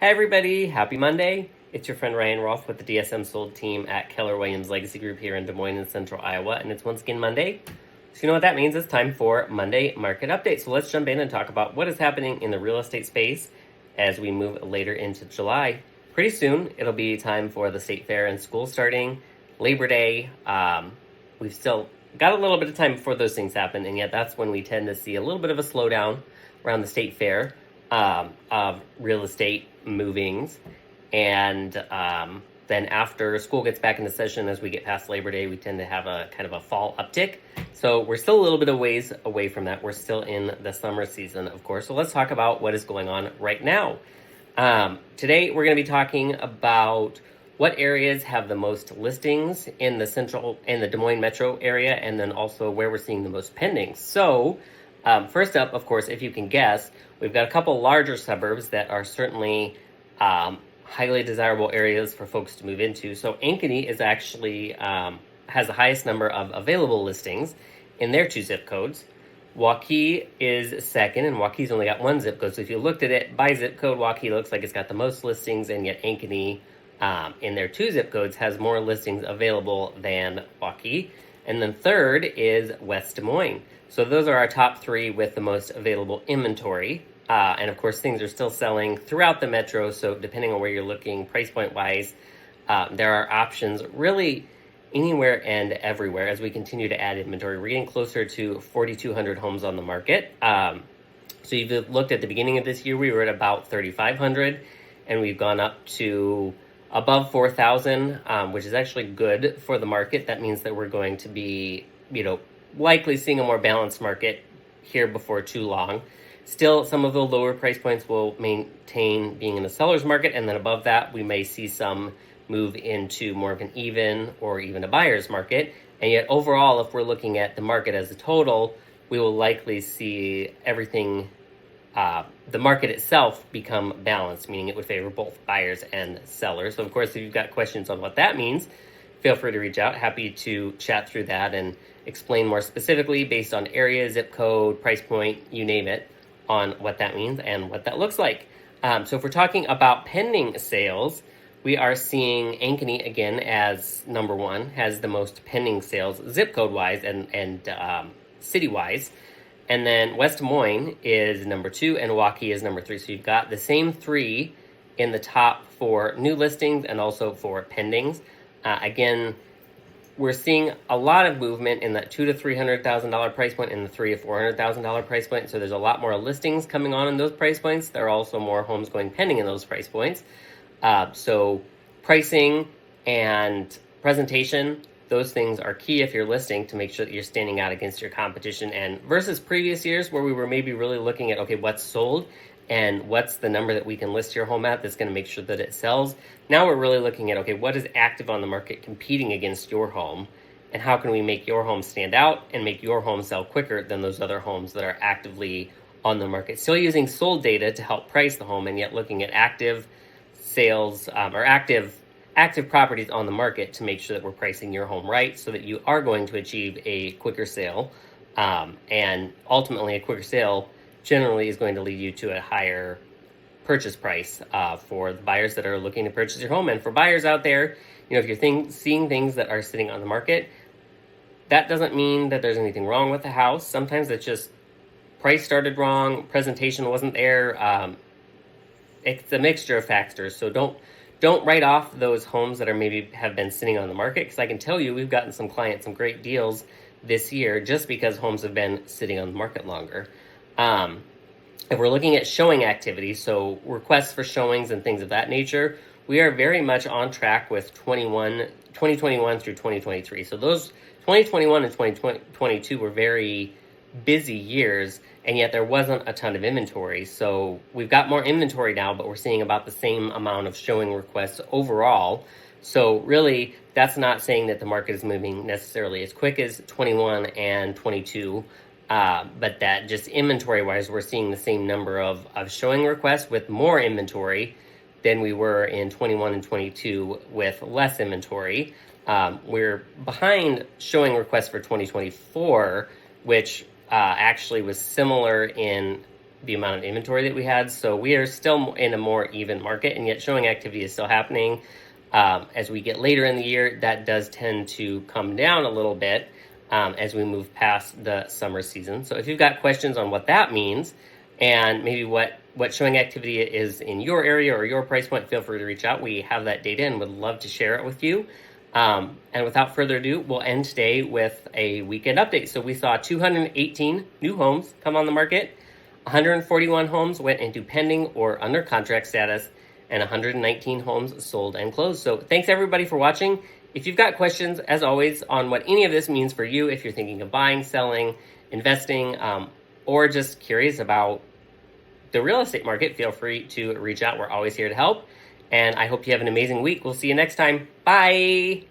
Hey everybody, happy Monday. It's your friend Ryan Rolfe with the Dsmsold team at Keller Williams Legacy Group here in Des Moines in Central Iowa, and it's once again Monday. So you know what that means? It's time for Monday Market Update. So let's jump in and talk about what is happening in the real estate space as we move later into July. Pretty soon, it'll be time for the state fair and school starting, Labor Day. We've still got a little bit of time before those things happen, and yet that's when we tend to see a little bit of a slowdown around the state fair of real estate movings. And then after school gets back into session, as we get past Labor Day, we tend to have a kind of a fall uptick. So we're still a little bit of ways away from that. We're still in the summer season, of course. So let's talk about what is going on right now. Today, we're going to be talking about what areas have the most listings in the Des Moines metro area, and then also where we're seeing the most pending. So first up, of course, if you can guess, we've got a couple larger suburbs that are certainly highly desirable areas for folks to move into. So Ankeny is actually has the highest number of available listings in their 2 zip codes. Waukee is second, and Waukee's only got 1 zip code. So if you looked at it by zip code, Waukee looks like it's got the most listings, and yet Ankeny in their 2 zip codes has more listings available than Waukee. And then third is West Des Moines. So those are our top 3 with the most available inventory. And of course, things are still selling throughout the metro. So depending on where you're looking, price point wise, there are options really anywhere and everywhere as we continue to add inventory. We're getting closer to 4,200 homes on the market. So you've looked at the beginning of this year, we were at about 3,500, and we've gone up to above 4,000, which is actually good for the market. That means that we're going to be, likely seeing a more balanced market here before too long. Still, some of the lower price points will maintain being in the seller's market, and then above that, we may see some move into more of an even or even a buyer's market. And yet overall, if we're looking at the market as a total, we will likely see everything, the market itself become balanced, meaning it would favor both buyers and sellers. So of course, if you've got questions on what that means, feel free to reach out. Happy to chat through that and explain more specifically based on area, zip code, price point, you name it, on what that means and what that looks like. So if we're talking about pending sales, we are seeing Ankeny again as number 1, has the most pending sales zip code wise and city wise. And then West Des Moines is number 2 and Waukee is number 3. So you've got the same 3 in the top for new listings and also for pendings. Again, we're seeing a lot of movement in that $200,000 to $300,000 price point and the $300,000 to $400,000 price point. So there's a lot more listings coming on in those price points. There are also more homes going pending in those price points. So pricing and presentation, those things are key if you're listing to make sure that you're standing out against your competition. And versus previous years where we were maybe really looking at, okay, what's sold and what's the number that we can list your home at that's going to make sure that it sells. Now we're really looking at, okay, what is active on the market competing against your home, and how can we make your home stand out and make your home sell quicker than those other homes that are actively on the market. Still using sold data to help price the home, and yet looking at active sales or active properties on the market to make sure that we're pricing your home right so that you are going to achieve a quicker sale. And ultimately, a quicker sale generally is going to lead you to a higher purchase price for the buyers that are looking to purchase your home. And for buyers out there, if you're seeing things that are sitting on the market, that doesn't mean that there's anything wrong with the house. Sometimes it's just price started wrong, presentation wasn't there. It's a mixture of factors. So don't write off those homes that are maybe have been sitting on the market, because I can tell you we've gotten some clients some great deals this year just because homes have been sitting on the market longer. If we're looking at showing activity, so requests for showings and things of that nature, we are very much on track with 2021 through 2023. So those 2021 and 2022 were very busy years, and yet there wasn't a ton of inventory. So we've got more inventory now, but we're seeing about the same amount of showing requests overall. So really, that's not saying that the market is moving necessarily as quick as 21 and 22, but that just inventory-wise, we're seeing the same number of showing requests with more inventory than we were in 21 and 22 with less inventory. We're behind showing requests for 2024, which actually was similar in the amount of inventory that we had. So we are still in a more even market, and yet showing activity is still happening. As we get later in the year, that does tend to come down a little bit as we move past the summer season. So if you've got questions on what that means and maybe what showing activity is in your area or your price point, feel free to reach out. We have that data and would love to share it with you. And without further ado, we'll end today with a weekend update. So we saw 218 new homes come on the market. 141 homes went into pending or under contract status, and 119 homes sold and closed. So thanks everybody for watching. If you've got questions, as always, on what any of this means for you, if you're thinking of buying, selling, investing, or just curious about the real estate market, feel free to reach out. We're always here to help. And I hope you have an amazing week. We'll see you next time. Bye.